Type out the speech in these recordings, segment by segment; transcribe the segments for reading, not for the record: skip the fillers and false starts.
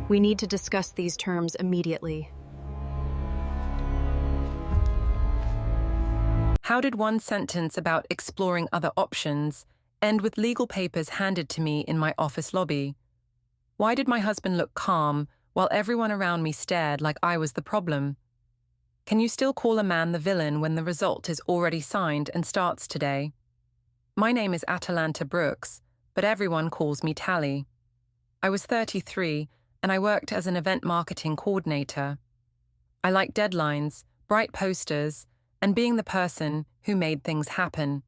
We need to discuss these terms immediately. How did one sentence about exploring other options end with legal papers handed to me in my office lobby? Why did my husband look calm while everyone around me stared like I was the problem? Can you still call a man the villain when the result is already signed and starts today? My name is Atalanta Brooks, but everyone calls me Tally. I was 33 and I worked as an event marketing coordinator. I like deadlines, bright posters, and being the person who made things happen.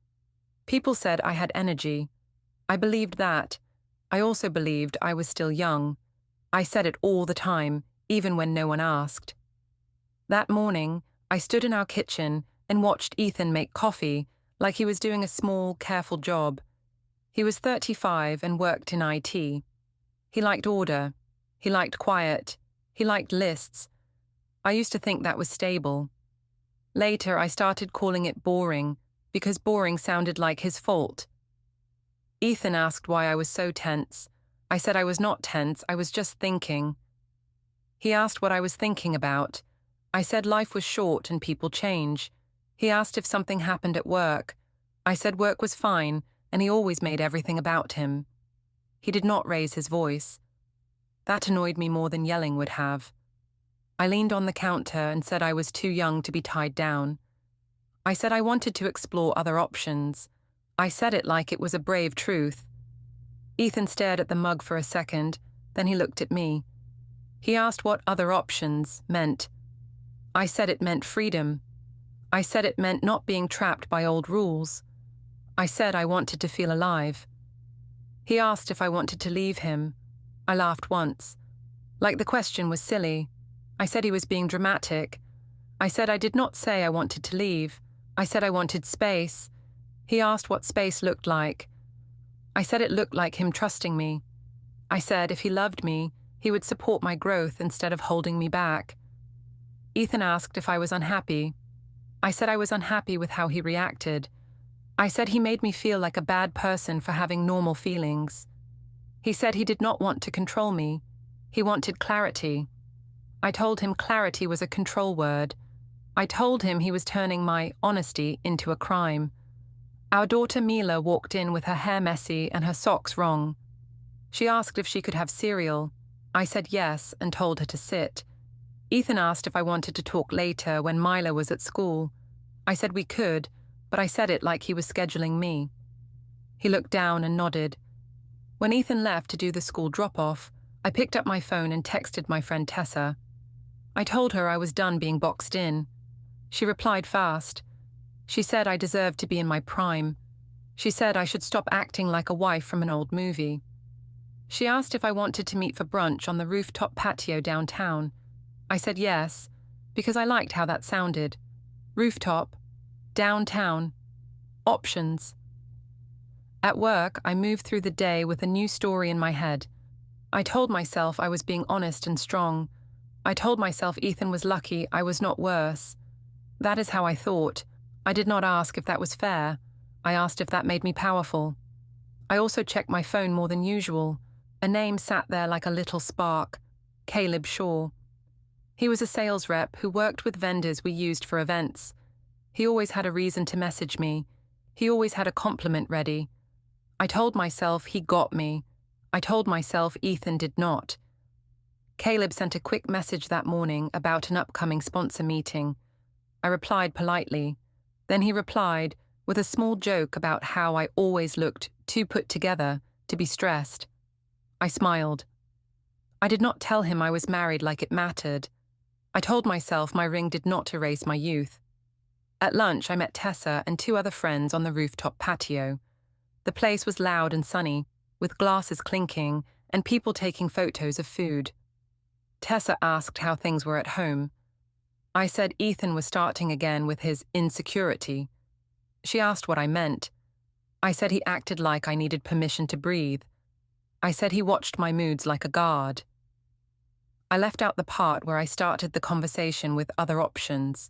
People said I had energy. I believed that. I also believed I was still young. I said it all the time, even when no one asked. That morning, I stood in our kitchen and watched Ethan make coffee like he was doing a small, careful job. He was 35 and worked in IT. He liked order. He liked quiet. He liked lists. I used to think that was stable. Later, I started calling it boring because boring sounded like his fault. Ethan asked why I was so tense. I said I was not tense, I was just thinking. He asked what I was thinking about. I said life was short and people change. He asked if something happened at work. I said work was fine, and he always made everything about him. He did not raise his voice. That annoyed me more than yelling would have. I leaned on the counter and said I was too young to be tied down. I said I wanted to explore other options. I said it like it was a brave truth. Ethan stared at the mug for a second, then he looked at me. He asked what other options meant. I said it meant freedom. I said it meant not being trapped by old rules. I said I wanted to feel alive. He asked if I wanted to leave him. I laughed once. Like the question was silly. I said he was being dramatic. I said I did not say I wanted to leave. I said I wanted space. He asked what space looked like. I said it looked like him trusting me. I said if he loved me, he would support my growth instead of holding me back. Ethan asked if I was unhappy. I said I was unhappy with how he reacted. I said he made me feel like a bad person for having normal feelings. He said he did not want to control me. He wanted clarity. I told him clarity was a control word. I told him he was turning my honesty into a crime. Our daughter Mila walked in with her hair messy and her socks wrong. She asked if she could have cereal. I said yes and told her to sit. Ethan asked if I wanted to talk later when Mila was at school. I said we could, but I said it like he was scheduling me. He looked down and nodded. When Ethan left to do the school drop-off, I picked up my phone and texted my friend Tessa. I told her I was done being boxed in. She replied fast. She said I deserved to be in my prime. She said I should stop acting like a wife from an old movie. She asked if I wanted to meet for brunch on the rooftop patio downtown. I said yes, because I liked how that sounded. Rooftop, downtown, options. At work, I moved through the day with a new story in my head. I told myself I was being honest and strong. I told myself Ethan was lucky I was not worse. That is how I thought. I did not ask if that was fair. I asked if that made me powerful. I also checked my phone more than usual. A name sat there like a little spark. Caleb Shaw. He was a sales rep who worked with vendors we used for events. He always had a reason to message me. He always had a compliment ready. I told myself he got me. I told myself Ethan did not. Caleb sent a quick message that morning about an upcoming sponsor meeting. I replied politely. Then he replied with a small joke about how I always looked too put together to be stressed. I smiled. I did not tell him I was married like it mattered. I told myself my ring did not erase my youth. At lunch, I met Tessa and 2 other friends on the rooftop patio. The place was loud and sunny, with glasses clinking and people taking photos of food. Tessa asked how things were at home. I said Ethan was starting again with his insecurity. She asked what I meant. I said he acted like I needed permission to breathe. I said he watched my moods like a guard. I left out the part where I started the conversation with other options.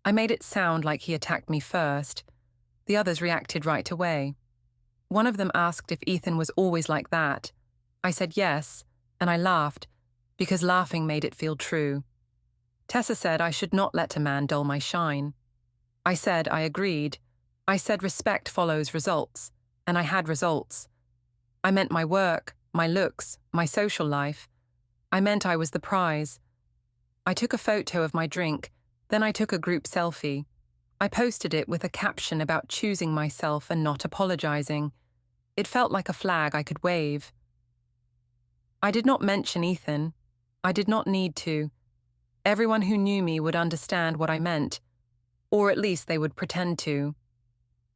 I made it sound like he attacked me first. The others reacted right away. One of them asked if Ethan was always like that. I said yes, and I laughed because laughing made it feel true. Tessa said I should not let a man dull my shine. I said I agreed. I said respect follows results, and I had results. I meant my work, my looks, my social life. I meant I was the prize. I took a photo of my drink, then I took a group selfie. I posted it with a caption about choosing myself and not apologizing. It felt like a flag I could wave. I did not mention Ethan. I did not need to. Everyone who knew me would understand what I meant, or at least they would pretend to.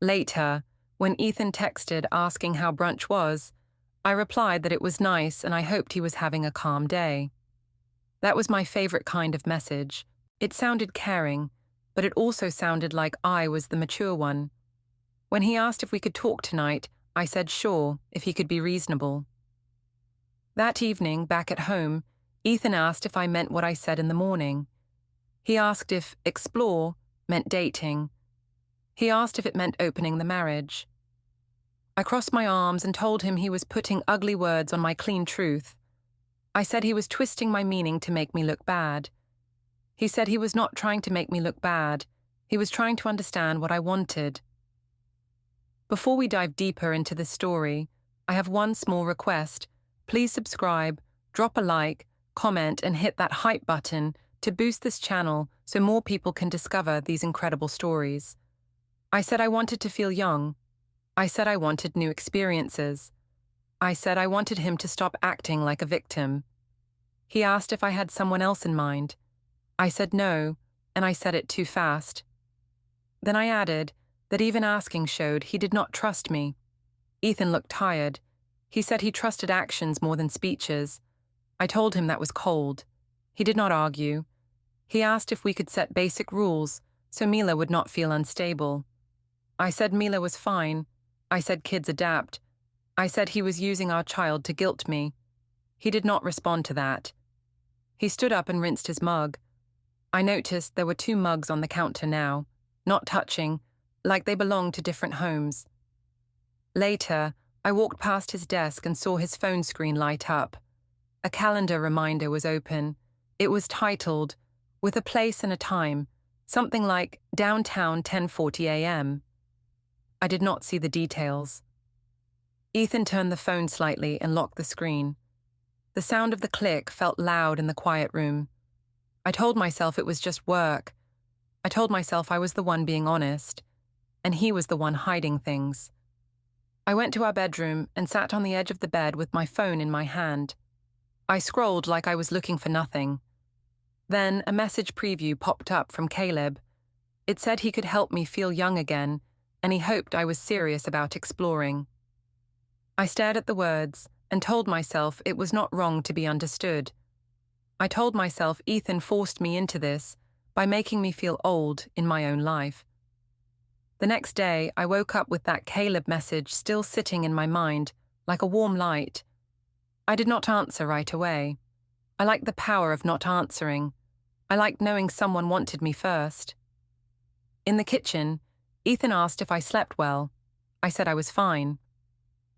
Later, when Ethan texted asking how brunch was, I replied that it was nice and I hoped he was having a calm day. That was my favorite kind of message. It sounded caring, but it also sounded like I was the mature one. When he asked if we could talk tonight, I said sure, if he could be reasonable. That evening, back at home, Ethan asked if I meant what I said in the morning. He asked if explore meant dating. He asked if it meant opening the marriage. I crossed my arms and told him he was putting ugly words on my clean truth. I said he was twisting my meaning to make me look bad. He said he was not trying to make me look bad. He was trying to understand what I wanted. Before we dive deeper into this story, I have one small request. Please subscribe, drop a like, comment, and hit that hype button to boost this channel so more people can discover these incredible stories. I said I wanted to feel young. I said I wanted new experiences. I said I wanted him to stop acting like a victim. He asked if I had someone else in mind. I said no, and I said it too fast. Then I added that even asking showed he did not trust me. Ethan looked tired. He said he trusted actions more than speeches. I told him that was cold. He did not argue. He asked if we could set basic rules so Mila would not feel unstable. I said Mila was fine. I said kids adapt. I said he was using our child to guilt me. He did not respond to that. He stood up and rinsed his mug. I noticed there were 2 mugs on the counter now, not touching, like they belonged to different homes. Later, I walked past his desk and saw his phone screen light up. A calendar reminder was open. It was titled, with a place and a time, something like downtown 10:40 a.m. I did not see the details. Ethan turned the phone slightly and locked the screen. The sound of the click felt loud in the quiet room. I told myself it was just work. I told myself I was the one being honest, and he was the one hiding things. I went to our bedroom and sat on the edge of the bed with my phone in my hand. I scrolled like I was looking for nothing. Then a message preview popped up from Caleb. It said he could help me feel young again, and he hoped I was serious about exploring. I stared at the words and told myself it was not wrong to be understood. I told myself Ethan forced me into this by making me feel old in my own life. The next day, I woke up with that Caleb message still sitting in my mind, like a warm light. I did not answer right away. I liked the power of not answering. I liked knowing someone wanted me first. In the kitchen, Ethan asked if I slept well. I said I was fine.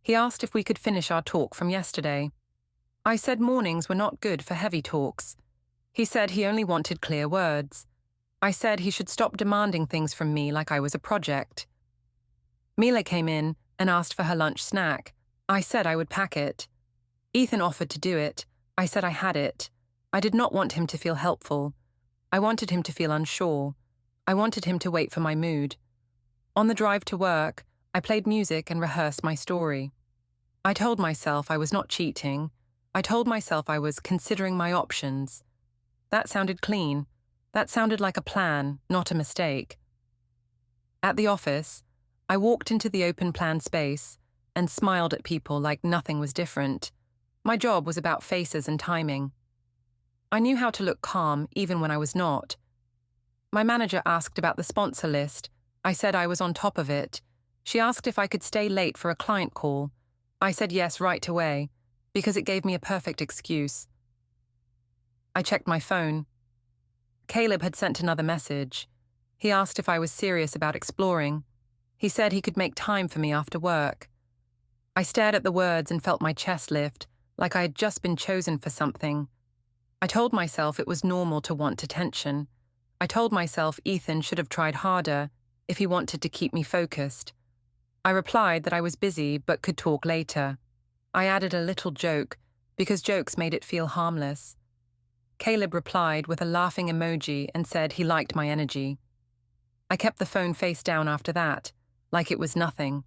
He asked if we could finish our talk from yesterday. I said mornings were not good for heavy talks. He said he only wanted clear words. I said he should stop demanding things from me like I was a project. Mila came in and asked for her lunch snack. I said I would pack it. Ethan offered to do it. I said I had it. I did not want him to feel helpful. I wanted him to feel unsure. I wanted him to wait for my mood. On the drive to work, I played music and rehearsed my story. I told myself I was not cheating. I told myself I was considering my options. That sounded clean. That sounded like a plan, not a mistake. At the office, I walked into the open plan space and smiled at people like nothing was different. My job was about faces and timing. I knew how to look calm even when I was not. My manager asked about the sponsor list. I said I was on top of it. She asked if I could stay late for a client call. I said yes right away, because it gave me a perfect excuse. I checked my phone. Caleb had sent another message. He asked if I was serious about exploring. He said he could make time for me after work. I stared at the words and felt my chest lift, like I had just been chosen for something. I told myself it was normal to want attention. I told myself Ethan should have tried harder if he wanted to keep me focused. I replied that I was busy but could talk later. I added a little joke because jokes made it feel harmless. Caleb replied with a laughing emoji and said he liked my energy. I kept the phone face down after that, like it was nothing.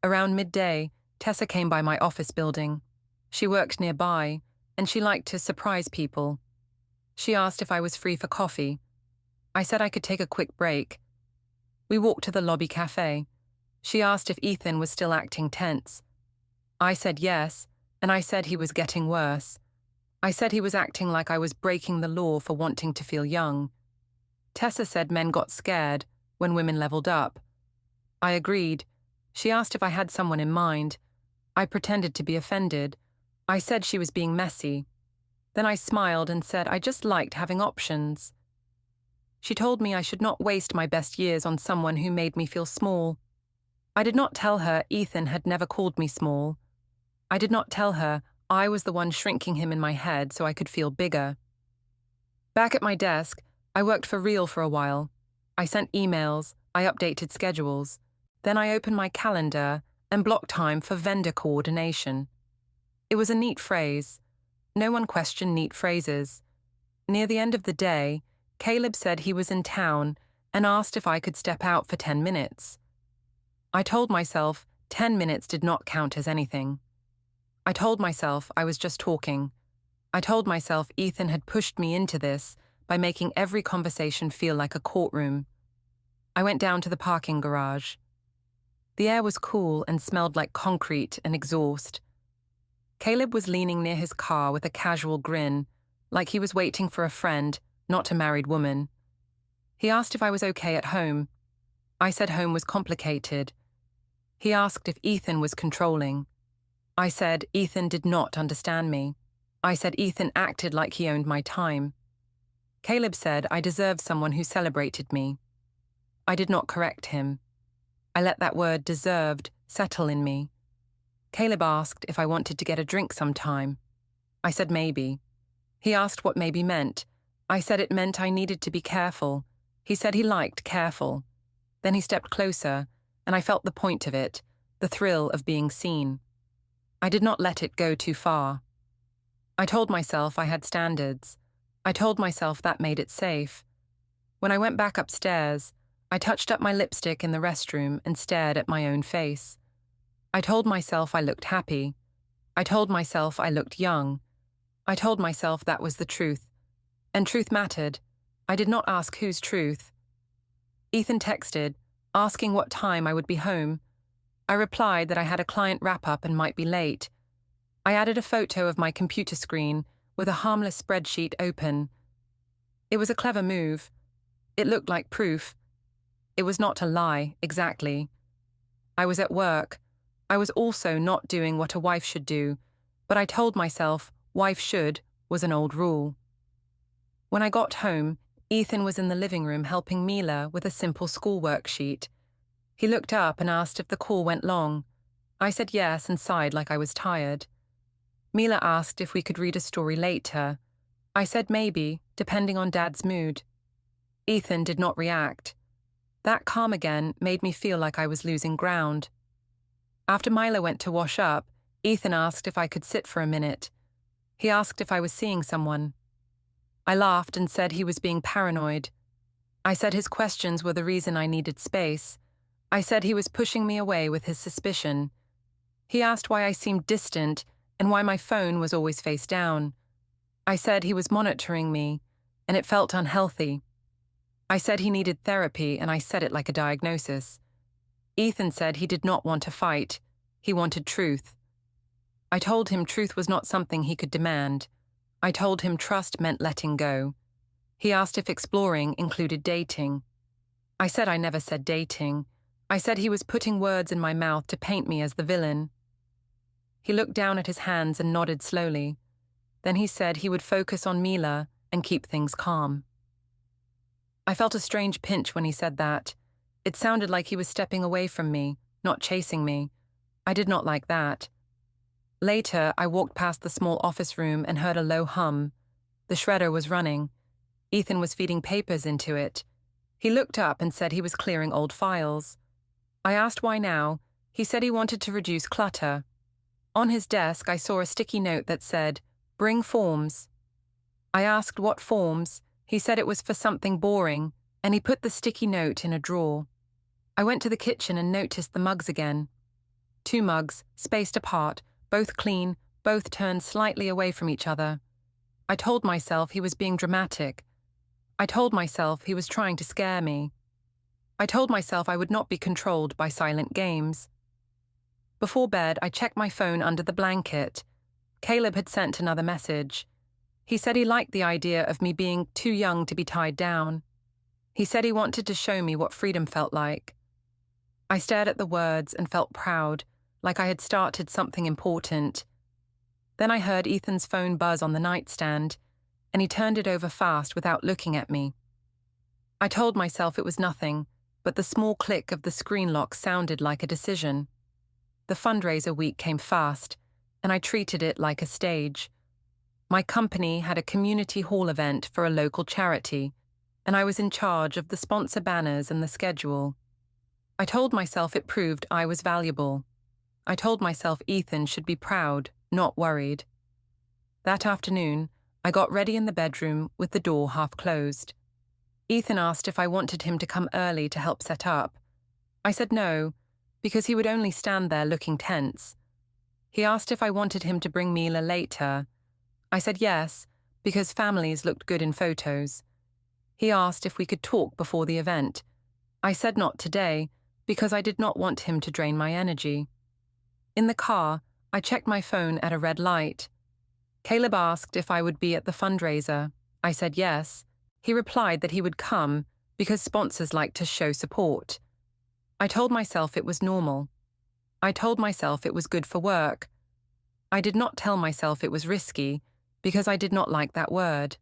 Around midday, Tessa came by my office building. She worked nearby, and she liked to surprise people. She asked if I was free for coffee. I said I could take a quick break. We walked to the lobby cafe. She asked if Ethan was still acting tense. I said yes, and I said he was getting worse. I said he was acting like I was breaking the law for wanting to feel young. Tessa said men got scared when women leveled up. I agreed. She asked if I had someone in mind. I pretended to be offended. I said she was being messy. Then I smiled and said I just liked having options. She told me I should not waste my best years on someone who made me feel small. I did not tell her Ethan had never called me small. I did not tell her I was the one shrinking him in my head so I could feel bigger. Back at my desk, I worked for real for a while. I sent emails, I updated schedules. Then I opened my calendar and blocked time for vendor coordination. It was a neat phrase. No one questioned neat phrases. Near the end of the day, Caleb said he was in town and asked if I could step out for 10 minutes. I told myself 10 minutes did not count as anything. I told myself I was just talking. I told myself Ethan had pushed me into this by making every conversation feel like a courtroom. I went down to the parking garage. The air was cool and smelled like concrete and exhaust. Caleb was leaning near his car with a casual grin, like he was waiting for a friend, not a married woman. He asked if I was okay at home. I said home was complicated. He asked if Ethan was controlling. I said Ethan did not understand me. I said Ethan acted like he owned my time. Caleb said I deserved someone who celebrated me. I did not correct him. I let that word deserved settle in me. Caleb asked if I wanted to get a drink sometime. I said maybe. He asked what maybe meant. I said it meant I needed to be careful. He said he liked careful. Then he stepped closer, and I felt the point of it, the thrill of being seen. I did not let it go too far. I told myself I had standards. I told myself that made it safe. When I went back upstairs, I touched up my lipstick in the restroom and stared at my own face. I told myself I looked happy. I told myself I looked young. I told myself that was the truth. And truth mattered. I did not ask whose truth. Ethan texted, asking what time I would be home. I replied that I had a client wrap-up and might be late. I added a photo of my computer screen with a harmless spreadsheet open. It was a clever move. It looked like proof. It was not a lie, exactly. I was at work. I was also not doing what a wife should do, but I told myself wife should was an old rule. When I got home, Ethan was in the living room helping Mila with a simple school worksheet. He looked up and asked if the call went long. I said yes and sighed like I was tired. Mila asked if we could read a story later. I said maybe, depending on Dad's mood. Ethan did not react. That calm again made me feel like I was losing ground. After Mila went to wash up, Ethan asked if I could sit for a minute. He asked if I was seeing someone. I laughed and said he was being paranoid. I said his questions were the reason I needed space. I said he was pushing me away with his suspicion. He asked why I seemed distant and why my phone was always face down. I said he was monitoring me, and it felt unhealthy. I said he needed therapy, and I said it like a diagnosis. Ethan said he did not want a fight. He wanted truth. I told him truth was not something he could demand. I told him trust meant letting go. He asked if exploring included dating. I said I never said dating. I said he was putting words in my mouth to paint me as the villain. He looked down at his hands and nodded slowly. Then he said he would focus on Mila and keep things calm. I felt a strange pinch when he said that. It sounded like he was stepping away from me, not chasing me. I did not like that. Later, I walked past the small office room and heard a low hum. The shredder was running. Ethan was feeding papers into it. He looked up and said he was clearing old files. I asked why now. He said he wanted to reduce clutter. On his desk, I saw a sticky note that said, "Bring forms." I asked what forms. He said it was for something boring, and he put the sticky note in a drawer. I went to the kitchen and noticed the mugs again. 2 mugs, spaced apart, both clean, both turned slightly away from each other. I told myself he was being dramatic. I told myself he was trying to scare me. I told myself I would not be controlled by silent games. Before bed, I checked my phone under the blanket. Caleb had sent another message. He said he liked the idea of me being too young to be tied down. He said he wanted to show me what freedom felt like. I stared at the words and felt proud, like I had started something important. Then I heard Ethan's phone buzz on the nightstand, and he turned it over fast without looking at me. I told myself it was nothing, but the small click of the screen lock sounded like a decision. The fundraiser week came fast, and I treated it like a stage. My company had a community hall event for a local charity, and I was in charge of the sponsor banners and the schedule. I told myself it proved I was valuable. I told myself Ethan should be proud, not worried. That afternoon, I got ready in the bedroom with the door half closed. Ethan asked if I wanted him to come early to help set up. I said no, because he would only stand there looking tense. He asked if I wanted him to bring Mila later. I said yes, because families looked good in photos. He asked if we could talk before the event. I said not today, because I did not want him to drain my energy. In the car, I checked my phone at a red light. Caleb asked if I would be at the fundraiser. I said yes. He replied that he would come because sponsors like to show support. I told myself it was normal. I told myself it was good for work. I did not tell myself it was risky because I did not like that word.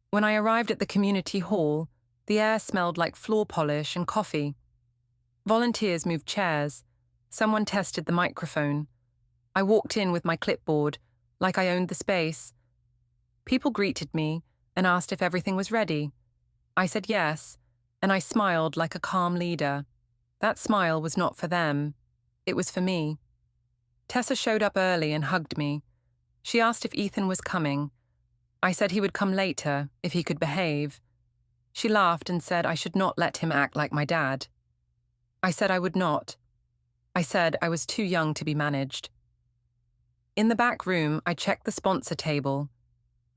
When I arrived at the community hall, the air smelled like floor polish and coffee. Volunteers moved chairs. Someone tested the microphone. I walked in with my clipboard, like I owned the space. People greeted me and asked if everything was ready. I said yes, and I smiled like a calm leader. That smile was not for them. It was for me. Tessa showed up early and hugged me. She asked if Ethan was coming. I said he would come later, if he could behave. She laughed and said I should not let him act like my dad. I said I would not. I said I was too young to be managed. In the back room, I checked the sponsor table.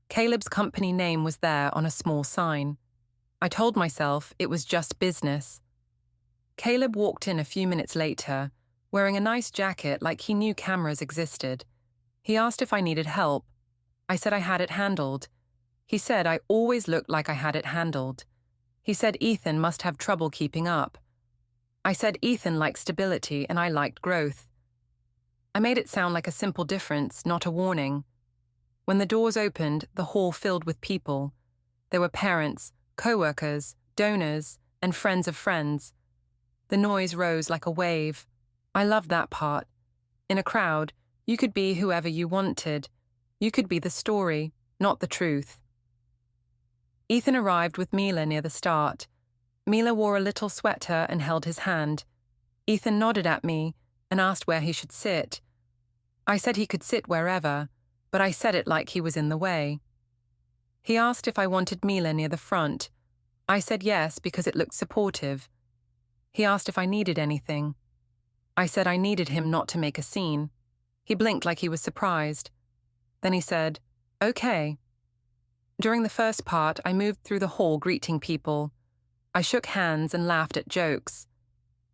Caleb's company name was there on a small sign. I told myself it was just business. Caleb walked in a few minutes later, wearing a nice jacket like he knew cameras existed. He asked if I needed help. I said I had it handled. He said I always looked like I had it handled. He said Ethan must have trouble keeping up. I said Ethan liked stability and I liked growth. I made it sound like a simple difference, not a warning. When the doors opened, the hall filled with people. There were parents, co-workers, donors, and friends of friends. The noise rose like a wave. I loved that part. In a crowd, you could be whoever you wanted. You could be the story, not the truth. Ethan arrived with Mila near the start. Mila wore a little sweater and held his hand. Ethan nodded at me and asked where he should sit. I said he could sit wherever, but I said it like he was in the way. He asked if I wanted Mila near the front. I said yes because it looked supportive. He asked if I needed anything. I said I needed him not to make a scene. He blinked like he was surprised. Then he said, "Okay." During the first part, I moved through the hall greeting people. I shook hands and laughed at jokes.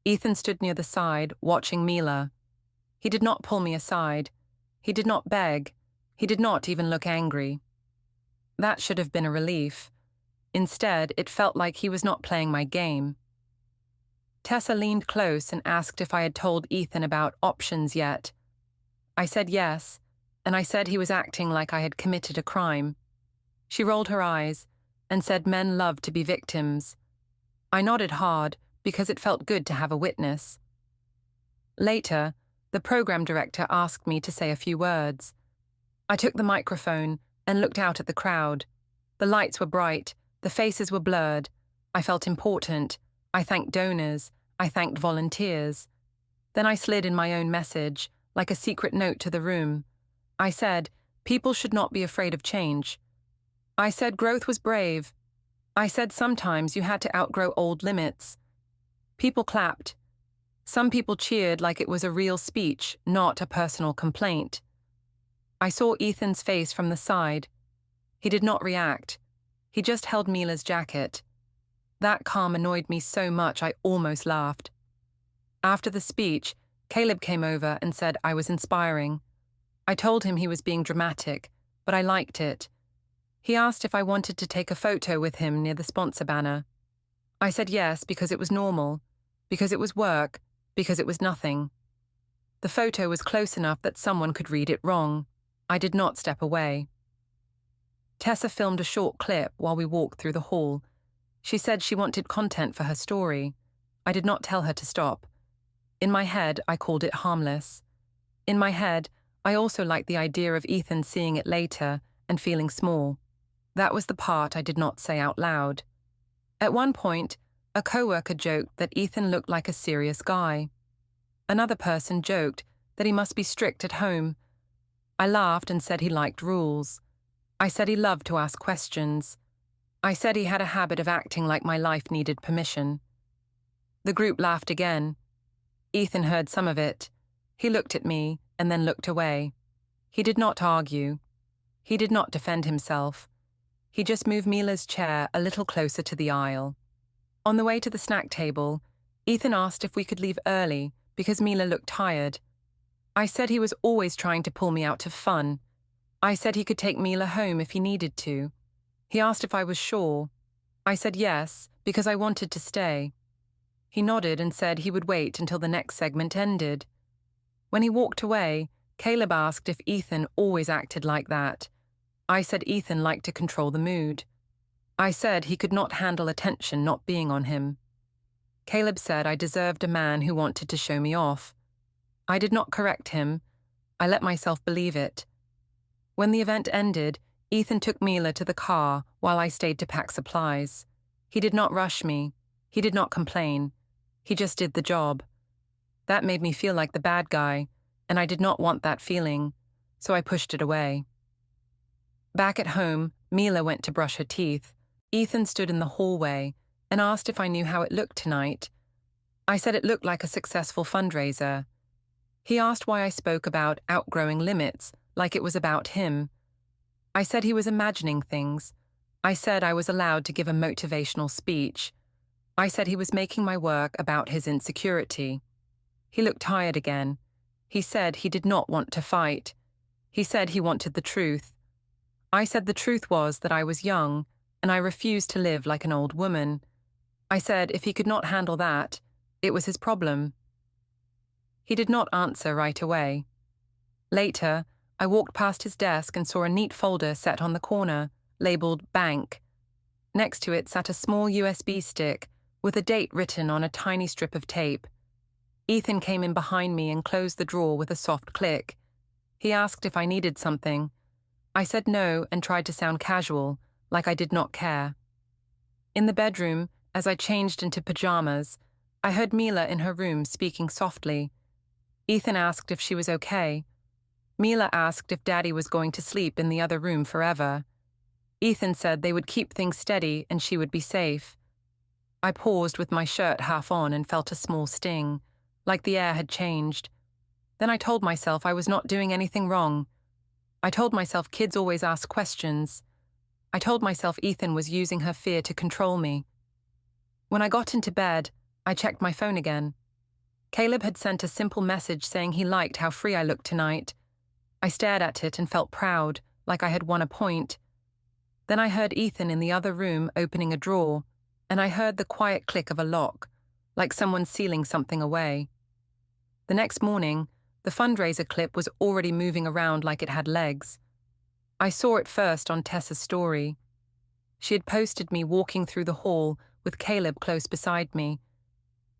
Ethan stood near the side, watching Mila. He did not pull me aside. He did not beg. He did not even look angry. That should have been a relief. Instead, it felt like he was not playing my game. Tessa leaned close and asked if I had told Ethan about options yet. I said yes, and I said he was acting like I had committed a crime. She rolled her eyes and said men love to be victims. I nodded hard because it felt good to have a witness. Later, the program director asked me to say a few words. I took the microphone and looked out at the crowd. The lights were bright, the faces were blurred. I felt important. I thanked donors. I thanked volunteers. Then I slid in my own message, like a secret note to the room. I said, people should not be afraid of change. I said growth was brave. I said sometimes you had to outgrow old limits. People clapped. Some people cheered like it was a real speech, not a personal complaint. I saw Ethan's face from the side. He did not react. He just held Mila's jacket. That calm annoyed me so much I almost laughed. After the speech, Caleb came over and said I was inspiring. I told him he was being dramatic, but I liked it. He asked if I wanted to take a photo with him near the sponsor banner. I said yes because it was normal, because it was work, because it was nothing. The photo was close enough that someone could read it wrong. I did not step away. Tessa filmed a short clip while we walked through the hall. She said she wanted content for her story. I did not tell her to stop. In my head, I called it harmless. In my head, I also liked the idea of Ethan seeing it later and feeling small. That was the part I did not say out loud. At one point, a coworker joked that Ethan looked like a serious guy. Another person joked that he must be strict at home. I laughed and said he liked rules. I said he loved to ask questions. I said he had a habit of acting like my life needed permission. The group laughed again. Ethan heard some of it. He looked at me and then looked away. He did not argue. He did not defend himself. He just moved Mila's chair a little closer to the aisle. On the way to the snack table, Ethan asked if we could leave early because Mila looked tired. I said he was always trying to pull me out of fun. I said he could take Mila home if he needed to. He asked if I was sure. I said yes, because I wanted to stay. He nodded and said he would wait until the next segment ended. When he walked away, Caleb asked if Ethan always acted like that. I said Ethan liked to control the mood. I said he could not handle attention not being on him. Caleb said I deserved a man who wanted to show me off. I did not correct him. I let myself believe it. When the event ended, Ethan took Mila to the car while I stayed to pack supplies. He did not rush me. He did not complain. He just did the job. That made me feel like the bad guy, and I did not want that feeling, so I pushed it away. Back at home, Mila went to brush her teeth. Ethan stood in the hallway and asked if I knew how it looked tonight. I said it looked like a successful fundraiser. He asked why I spoke about outgrowing limits, like it was about him. I said he was imagining things. I said I was allowed to give a motivational speech. I said he was making my work about his insecurity. He looked tired again. He said he did not want to fight. He said he wanted the truth. I said the truth was that I was young, and I refused to live like an old woman. I said if he could not handle that, it was his problem. He did not answer right away. Later, I walked past his desk and saw a neat folder set on the corner, labeled Bank. Next to it sat a small USB stick with a date written on a tiny strip of tape. Ethan came in behind me and closed the drawer with a soft click. He asked if I needed something. I said no and tried to sound casual, like I did not care. In the bedroom, as I changed into pajamas, I heard Mila in her room speaking softly. Ethan asked if she was okay. Mila asked if Daddy was going to sleep in the other room forever. Ethan said they would keep things steady and she would be safe. I paused with my shirt half on and felt a small sting, like the air had changed. Then I told myself I was not doing anything wrong. I told myself kids always ask questions. I told myself Ethan was using her fear to control me. When I got into bed, I checked my phone again. Caleb had sent a simple message saying he liked how free I looked tonight. I stared at it and felt proud, like I had won a point. Then I heard Ethan in the other room opening a drawer, and I heard the quiet click of a lock, like someone sealing something away. The next morning, the fundraiser clip was already moving around like it had legs. I saw it first on Tessa's story. She had posted me walking through the hall with Caleb close beside me.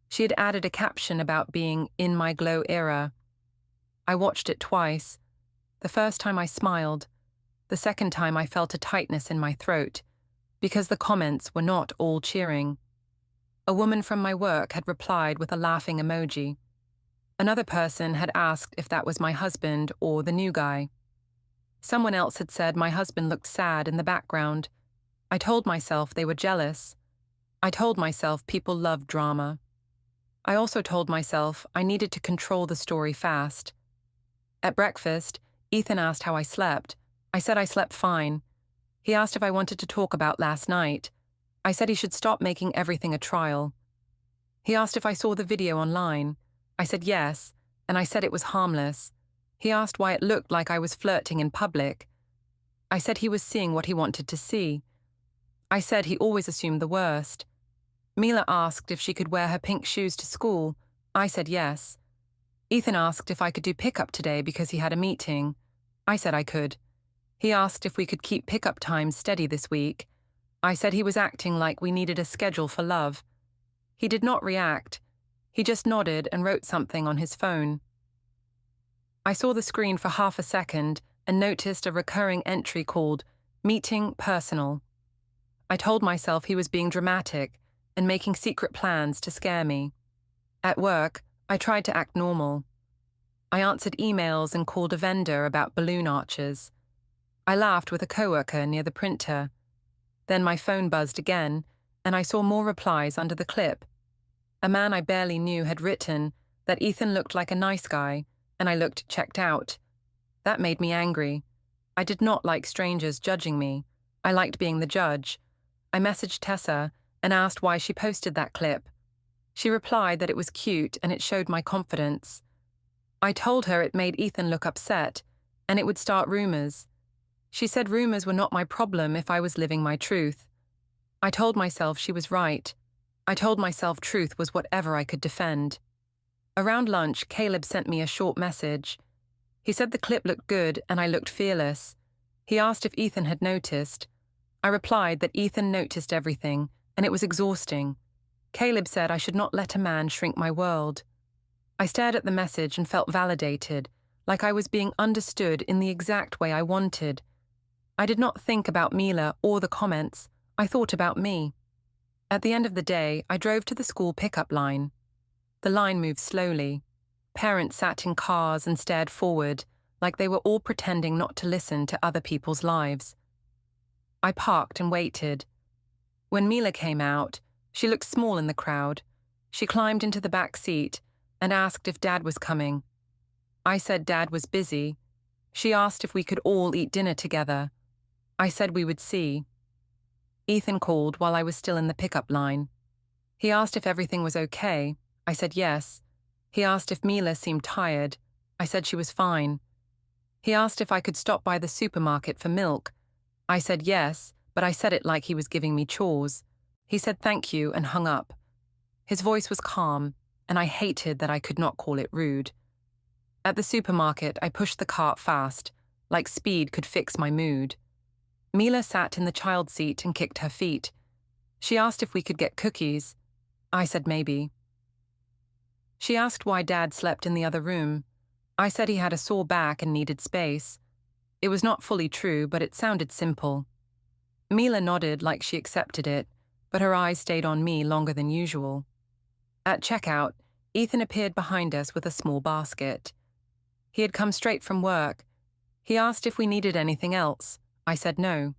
She had added a caption about being in my glow era. I watched it twice. The first time I smiled. The second time I felt a tightness in my throat, because the comments were not all cheering. A woman from my work had replied with a laughing emoji. Another person had asked if that was my husband or the new guy. Someone else had said my husband looked sad in the background. I told myself they were jealous. I told myself people loved drama. I also told myself I needed to control the story fast. At breakfast, Ethan asked how I slept. I said I slept fine. He asked if I wanted to talk about last night. I said he should stop making everything a trial. He asked if I saw the video online. I said yes, and I said it was harmless. He asked why it looked like I was flirting in public. I said he was seeing what he wanted to see. I said he always assumed the worst. Mila asked if she could wear her pink shoes to school. I said yes. Ethan asked if I could do pickup today because he had a meeting. I said I could. He asked if we could keep pickup times steady this week. I said he was acting like we needed a schedule for love. He did not react. He just nodded and wrote something on his phone. I saw the screen for half a second and noticed a recurring entry called Meeting Personal. I told myself he was being dramatic and making secret plans to scare me. At work, I tried to act normal. I answered emails and called a vendor about balloon arches. I laughed with a coworker near the printer. Then my phone buzzed again, and I saw more replies under the clip. A man I barely knew had written that Ethan looked like a nice guy, and I looked checked out. That made me angry. I did not like strangers judging me. I liked being the judge. I messaged Tessa and asked why she posted that clip. She replied that it was cute and it showed my confidence. I told her it made Ethan look upset, and it would start rumors. She said rumors were not my problem if I was living my truth. I told myself she was right. I told myself truth was whatever I could defend. Around lunch, Caleb sent me a short message. He said the clip looked good and I looked fearless. He asked if Ethan had noticed. I replied that Ethan noticed everything, and it was exhausting. Caleb said I should not let a man shrink my world. I stared at the message and felt validated, like I was being understood in the exact way I wanted. I did not think about Mila or the comments. I thought about me. At the end of the day, I drove to the school pickup line. The line moved slowly. Parents sat in cars and stared forward, like they were all pretending not to listen to other people's lives. I parked and waited. When Mila came out, she looked small in the crowd. She climbed into the back seat and asked if Dad was coming. I said Dad was busy. She asked if we could all eat dinner together. I said we would see. Ethan called while I was still in the pickup line. He asked if everything was okay. I said yes. He asked if Mila seemed tired. I said she was fine. He asked if I could stop by the supermarket for milk. I said yes, but I said it like he was giving me chores. He said thank you and hung up. His voice was calm, and I hated that I could not call it rude. At the supermarket, I pushed the cart fast, like speed could fix my mood. Mila sat in the child seat and kicked her feet. She asked if we could get cookies. I said maybe. She asked why Dad slept in the other room. I said he had a sore back and needed space. It was not fully true, but it sounded simple. Mila nodded like she accepted it, but her eyes stayed on me longer than usual. At checkout, Ethan appeared behind us with a small basket. He had come straight from work. He asked if we needed anything else. I said no.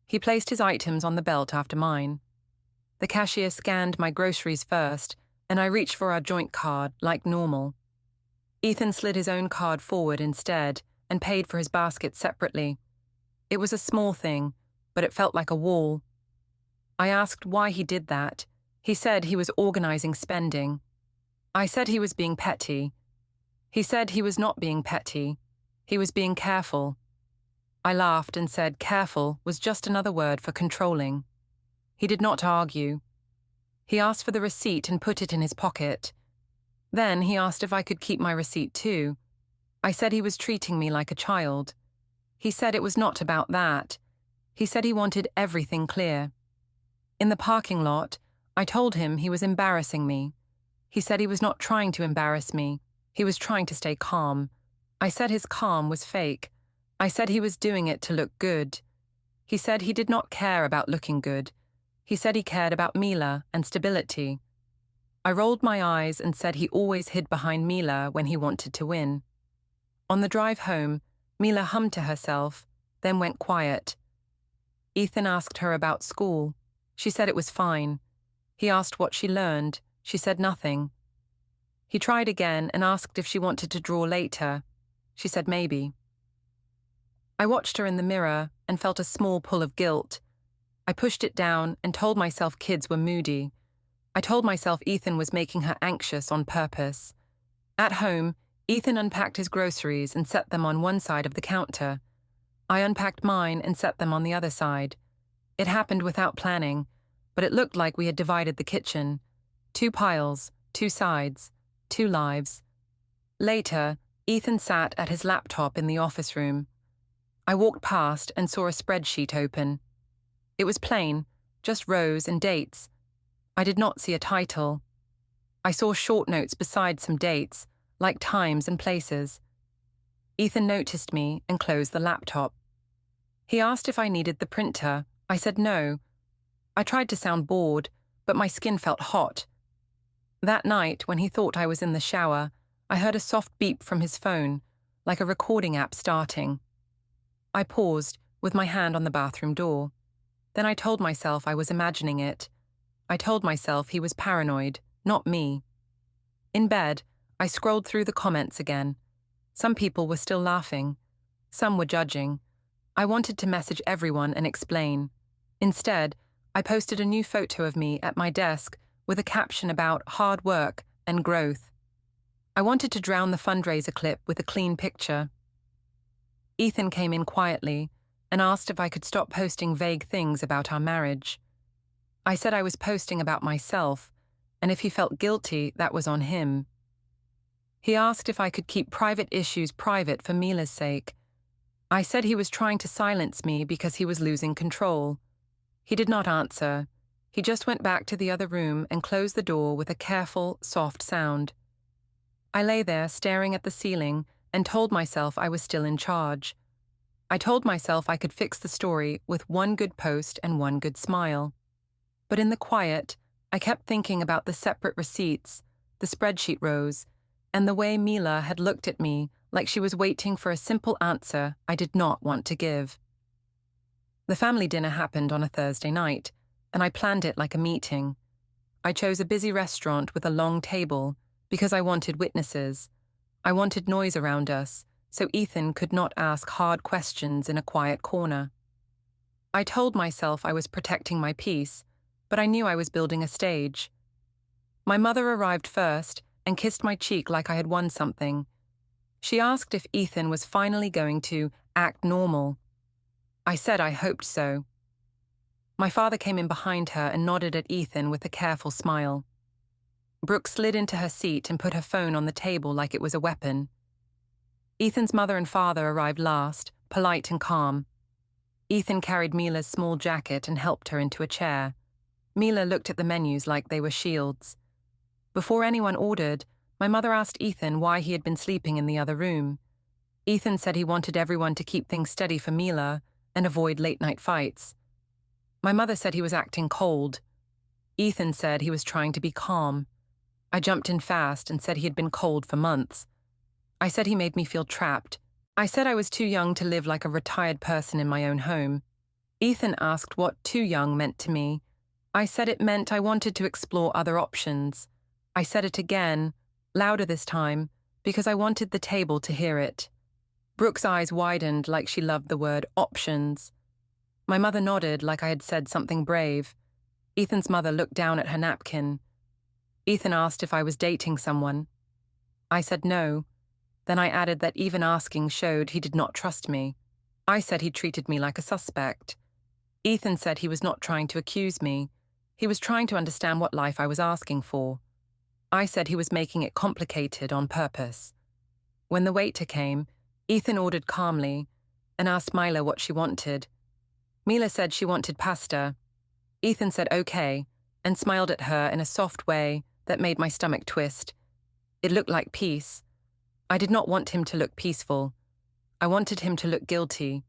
He placed his items on the belt after mine. The cashier scanned my groceries first, and I reached for our joint card, like normal. Ethan slid his own card forward instead and paid for his basket separately. It was a small thing, but it felt like a wall. I asked why he did that. He said he was organizing spending. I said he was being petty. He said he was not being petty. He was being careful. I laughed and said careful was just another word for controlling. He did not argue. He asked for the receipt and put it in his pocket. Then he asked if I could keep my receipt too. I said he was treating me like a child. He said it was not about that. He said he wanted everything clear. In the parking lot, I told him he was embarrassing me. He said he was not trying to embarrass me. He was trying to stay calm. I said his calm was fake. I said he was doing it to look good. He said he did not care about looking good. He said he cared about Mila and stability. I rolled my eyes and said he always hid behind Mila when he wanted to win. On the drive home, Mila hummed to herself, then went quiet. Ethan asked her about school. She said it was fine. He asked what she learned. She said nothing. He tried again and asked if she wanted to draw later. She said maybe. I watched her in the mirror and felt a small pull of guilt. I pushed it down and told myself kids were moody. I told myself Ethan was making her anxious on purpose. At home, Ethan unpacked his groceries and set them on one side of the counter. I unpacked mine and set them on the other side. It happened without planning, but it looked like we had divided the kitchen. 2 piles, 2 sides, 2 lives. Later, Ethan sat at his laptop in the office room. I walked past and saw a spreadsheet open. It was plain, just rows and dates. I did not see a title. I saw short notes beside some dates, like times and places. Ethan noticed me and closed the laptop. He asked if I needed the printer. I said no. I tried to sound bored, but my skin felt hot. That night, when he thought I was in the shower, I heard a soft beep from his phone, like a recording app starting. I paused, with my hand on the bathroom door. Then I told myself I was imagining it. I told myself he was paranoid, not me. In bed, I scrolled through the comments again. Some people were still laughing. Some were judging. I wanted to message everyone and explain. Instead, I posted a new photo of me at my desk with a caption about hard work and growth. I wanted to drown the fundraiser clip with a clean picture. Ethan came in quietly and asked if I could stop posting vague things about our marriage. I said I was posting about myself, and if he felt guilty, that was on him. He asked if I could keep private issues private for Mila's sake. I said he was trying to silence me because he was losing control. He did not answer. He just went back to the other room and closed the door with a careful, soft sound. I lay there staring at the ceiling and told myself I was still in charge. I told myself I could fix the story with one good post and one good smile. But in the quiet, I kept thinking about the separate receipts, the spreadsheet rows, and the way Mila had looked at me like she was waiting for a simple answer I did not want to give. The family dinner happened on a Thursday night, and I planned it like a meeting. I chose a busy restaurant with a long table because I wanted witnesses. I wanted noise around us, so Ethan could not ask hard questions in a quiet corner. I told myself I was protecting my peace, but I knew I was building a stage. My mother arrived first and kissed my cheek like I had won something. She asked if Ethan was finally going to act normal. I said I hoped so. My father came in behind her and nodded at Ethan with a careful smile. Brooks slid into her seat and put her phone on the table like it was a weapon. Ethan's mother and father arrived last, polite and calm. Ethan carried Mila's small jacket and helped her into a chair. Mila looked at the menus like they were shields. Before anyone ordered, my mother asked Ethan why he had been sleeping in the other room. Ethan said he wanted everyone to keep things steady for Mila and avoid late-night fights. My mother said he was acting cold. Ethan said he was trying to be calm. I jumped in fast and said he had been cold for months. I said he made me feel trapped. I said I was too young to live like a retired person in my own home. Ethan asked what too young meant to me. I said it meant I wanted to explore other options. I said it again, louder this time, because I wanted the table to hear it. Brooke's eyes widened like she loved the word options. My mother nodded like I had said something brave. Ethan's mother looked down at her napkin. Ethan asked if I was dating someone. I said no. Then I added that even asking showed he did not trust me. I said he treated me like a suspect. Ethan said he was not trying to accuse me. He was trying to understand what life I was asking for. I said he was making it complicated on purpose. When the waiter came, Ethan ordered calmly and asked Mila what she wanted. Mila said she wanted pasta. Ethan said okay and smiled at her in a soft way that made my stomach twist. It looked like peace. I did not want him to look peaceful. I wanted him to look guilty,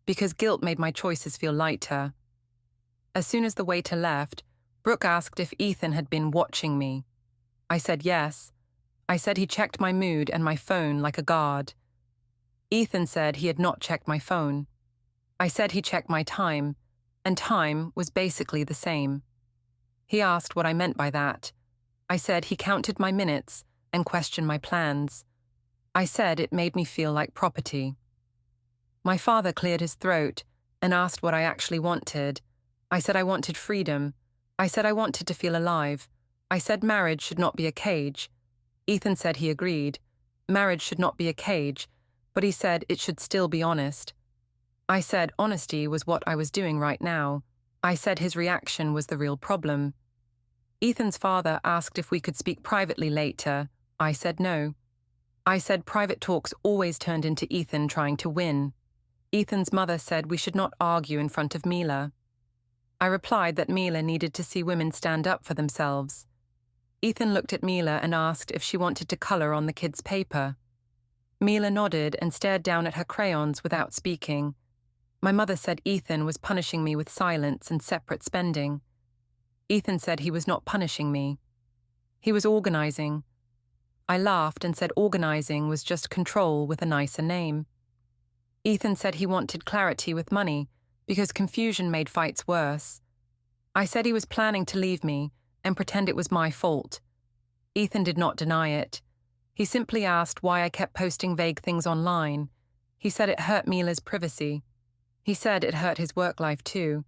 because guilt made my choices feel lighter. As soon as the waiter left, Brooke asked if Ethan had been watching me. I said yes. I said he checked my mood and my phone like a guard. Ethan said he had not checked my phone. I said he checked my time, and time was basically the same. He asked what I meant by that. I said he counted my minutes and questioned my plans. I said it made me feel like property. My father cleared his throat and asked what I actually wanted. I said I wanted freedom. I said I wanted to feel alive. I said marriage should not be a cage. Ethan said he agreed. Marriage should not be a cage, but he said it should still be honest. I said honesty was what I was doing right now. I said his reaction was the real problem. Ethan's father asked if we could speak privately later. I said no. I said private talks always turned into Ethan trying to win. Ethan's mother said we should not argue in front of Mila. I replied that Mila needed to see women stand up for themselves. Ethan looked at Mila and asked if she wanted to colour on the kids' paper. Mila nodded and stared down at her crayons without speaking. My mother said Ethan was punishing me with silence and separate spending. Ethan said he was not punishing me. He was organising. I laughed and said organising was just control with a nicer name. Ethan said he wanted clarity with money because confusion made fights worse. I said he was planning to leave me and pretend it was my fault. Ethan did not deny it. He simply asked why I kept posting vague things online. He said it hurt Mila's privacy. He said it hurt his work life too.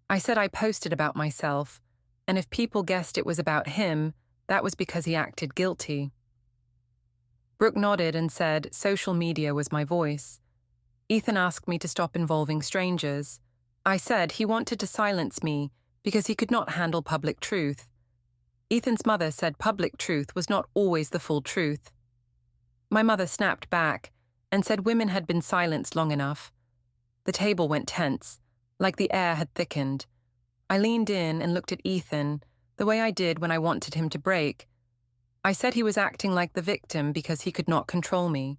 I said I posted about myself, and if people guessed it was about him, that was because he acted guilty. Brooke nodded and said social media was my voice. Ethan asked me to stop involving strangers. I said he wanted to silence me because he could not handle public truth. Ethan's mother said public truth was not always the full truth. My mother snapped back and said women had been silenced long enough. The table went tense, like the air had thickened. I leaned in and looked at Ethan, the way I did when I wanted him to break. I said he was acting like the victim because he could not control me.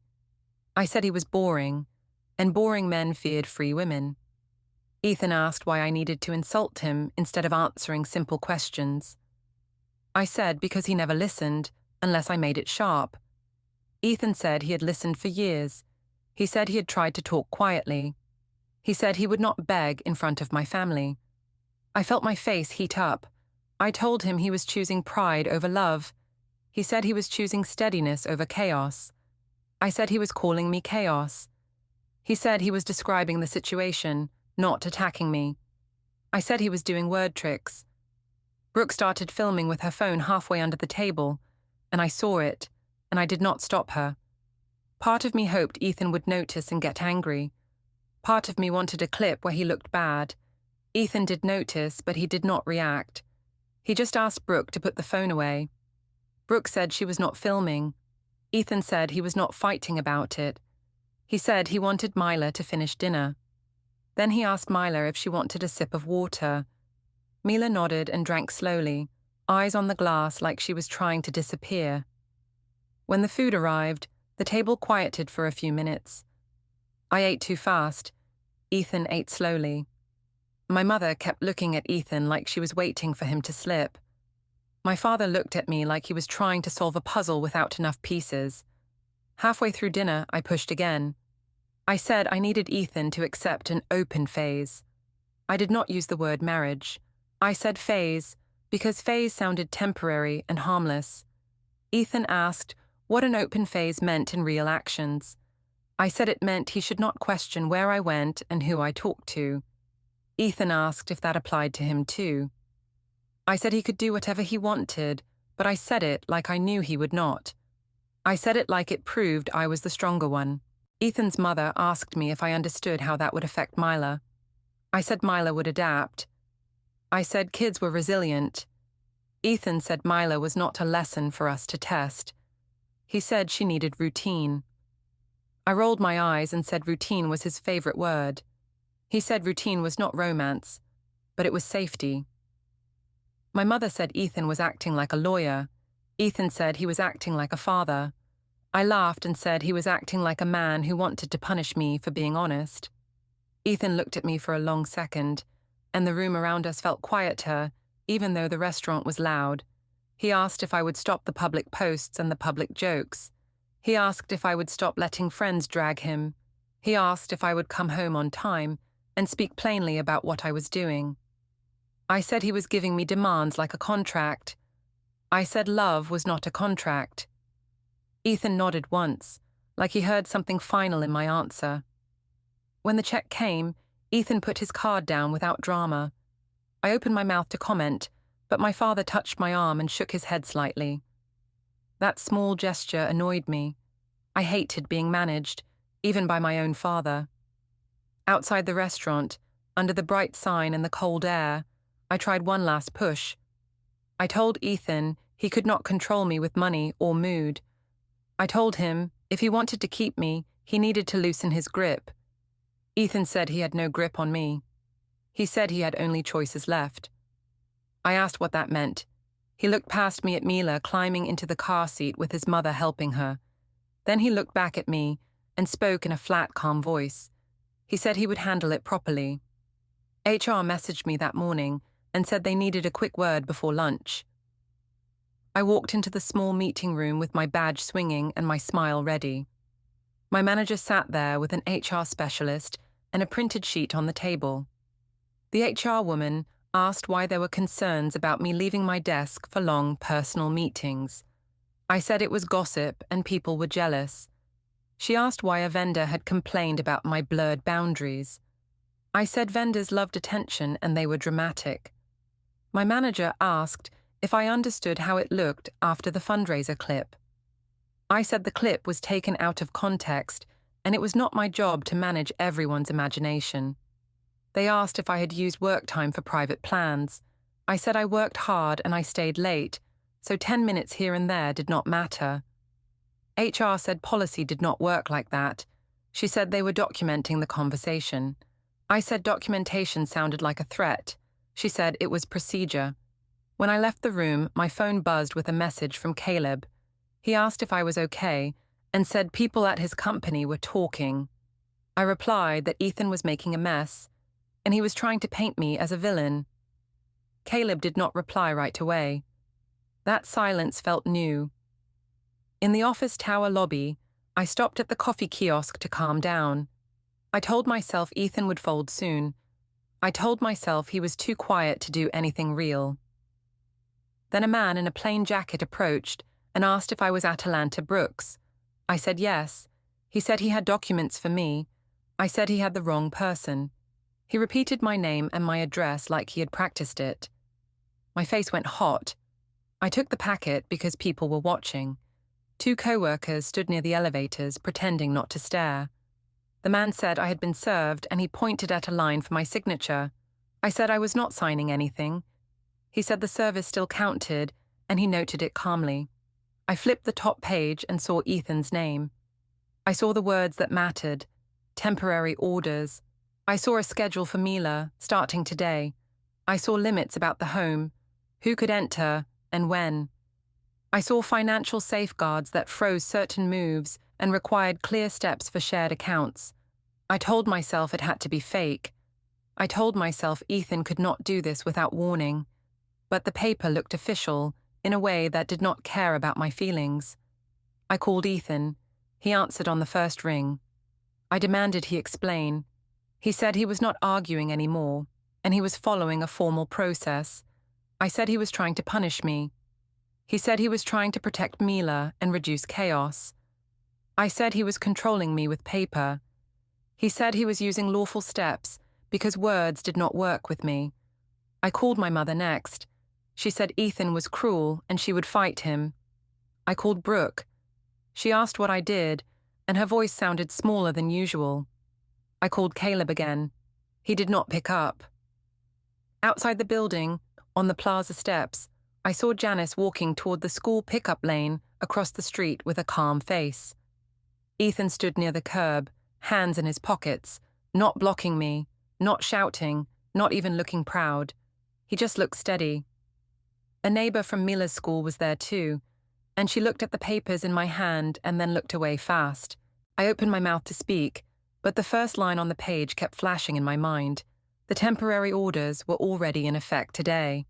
I said he was boring, and boring men feared free women. Ethan asked why I needed to insult him instead of answering simple questions. I said because he never listened, unless I made it sharp. Ethan said he had listened for years. He said he had tried to talk quietly. He said he would not beg in front of my family. I felt my face heat up. I told him he was choosing pride over love. He said he was choosing steadiness over chaos. I said he was calling me chaos. He said he was describing the situation, not attacking me. I said he was doing word tricks. Brooke started filming with her phone halfway under the table, and I saw it, and I did not stop her. Part of me hoped Ethan would notice and get angry. Part of me wanted a clip where he looked bad. Ethan did notice, but he did not react. He just asked Brooke to put the phone away. Brooke said she was not filming. Ethan said he was not fighting about it. He said he wanted Mila to finish dinner. Then he asked Mila if she wanted a sip of water. Mila nodded and drank slowly, eyes on the glass like she was trying to disappear. When the food arrived, the table quieted for a few minutes. I ate too fast. Ethan ate slowly. My mother kept looking at Ethan like she was waiting for him to slip. My father looked at me like he was trying to solve a puzzle without enough pieces. Halfway through dinner, I pushed again. I said I needed Ethan to accept an open phase. I did not use the word marriage. I said phase because phase sounded temporary and harmless. Ethan asked what an open phase meant in real actions. I said it meant he should not question where I went and who I talked to. Ethan asked if that applied to him too. I said he could do whatever he wanted, but I said it like I knew he would not. I said it like it proved I was the stronger one. Ethan's mother asked me if I understood how that would affect Mila. I said Mila would adapt. I said kids were resilient. Ethan said Mila was not a lesson for us to test. He said she needed routine. I rolled my eyes and said routine was his favorite word. He said routine was not romance, but it was safety. My mother said Ethan was acting like a lawyer. Ethan said he was acting like a father. I laughed and said he was acting like a man who wanted to punish me for being honest. Ethan looked at me for a long second, and the room around us felt quieter, even though the restaurant was loud. He asked if I would stop the public posts and the public jokes. He asked if I would stop letting friends drag him. He asked if I would come home on time and speak plainly about what I was doing. I said he was giving me demands like a contract. I said love was not a contract. Ethan nodded once, like he heard something final in my answer. When the check came, Ethan put his card down without drama. I opened my mouth to comment, but my father touched my arm and shook his head slightly. That small gesture annoyed me. I hated being managed, even by my own father. Outside the restaurant, under the bright sign and the cold air, I tried one last push. I told Ethan he could not control me with money or mood. I told him if he wanted to keep me, he needed to loosen his grip. Ethan said he had no grip on me. He said he had only choices left. I asked what that meant. He looked past me at Mila climbing into the car seat with his mother helping her. Then he looked back at me and spoke in a flat, calm voice. He said he would handle it properly. HR messaged me that morning and said they needed a quick word before lunch. I walked into the small meeting room with my badge swinging and my smile ready. My manager sat there with an HR specialist and a printed sheet on the table. The HR woman asked why there were concerns about me leaving my desk for long personal meetings. I said it was gossip and people were jealous. She asked why a vendor had complained about my blurred boundaries. I said vendors loved attention and they were dramatic. My manager asked if I understood how it looked after the fundraiser clip. I said the clip was taken out of context and it was not my job to manage everyone's imagination. They asked if I had used work time for private plans. I said I worked hard and I stayed late, so 10 minutes here and there did not matter. HR said policy did not work like that. She said they were documenting the conversation. I said documentation sounded like a threat. She said it was procedure. When I left the room, my phone buzzed with a message from Caleb. He asked if I was okay and said people at his company were talking. I replied that Ethan was making a mess and he was trying to paint me as a villain. Caleb did not reply right away. That silence felt new. In the office tower lobby, I stopped at the coffee kiosk to calm down. I told myself Ethan would fold soon. I told myself he was too quiet to do anything real. Then a man in a plain jacket approached and asked if I was Atalanta Brooks. I said yes. He said he had documents for me. I said he had the wrong person. He repeated my name and my address like he had practiced it. My face went hot. I took the packet because people were watching. 2 co-workers stood near the elevators, pretending not to stare. The man said I had been served and he pointed at a line for my signature. I said I was not signing anything. He said the service still counted and he noted it calmly. I flipped the top page and saw Ethan's name. I saw the words that mattered, temporary orders. I saw a schedule for Mila, starting today. I saw limits about the home, who could enter and when. I saw financial safeguards that froze certain moves and required clear steps for shared accounts. I told myself it had to be fake. I told myself Ethan could not do this without warning. But the paper looked official in a way that did not care about my feelings. I called Ethan. He answered on the first ring. I demanded he explain. He said he was not arguing anymore, and he was following a formal process. I said he was trying to punish me. He said he was trying to protect Mila and reduce chaos. I said he was controlling me with paper. He said he was using lawful steps because words did not work with me. I called my mother next. She said Ethan was cruel and she would fight him. I called Brooke. She asked what I did, and her voice sounded smaller than usual. I called Caleb again. He did not pick up. Outside the building, on the plaza steps, I saw Janice walking toward the school pickup lane across the street with a calm face. Ethan stood near the curb, hands in his pockets, not blocking me, not shouting, not even looking proud. He just looked steady. A neighbor from Mila's school was there too. and she looked at the papers in my hand and then looked away fast. I opened my mouth to speak, but the first line on the page kept flashing in my mind. The temporary orders were already in effect today.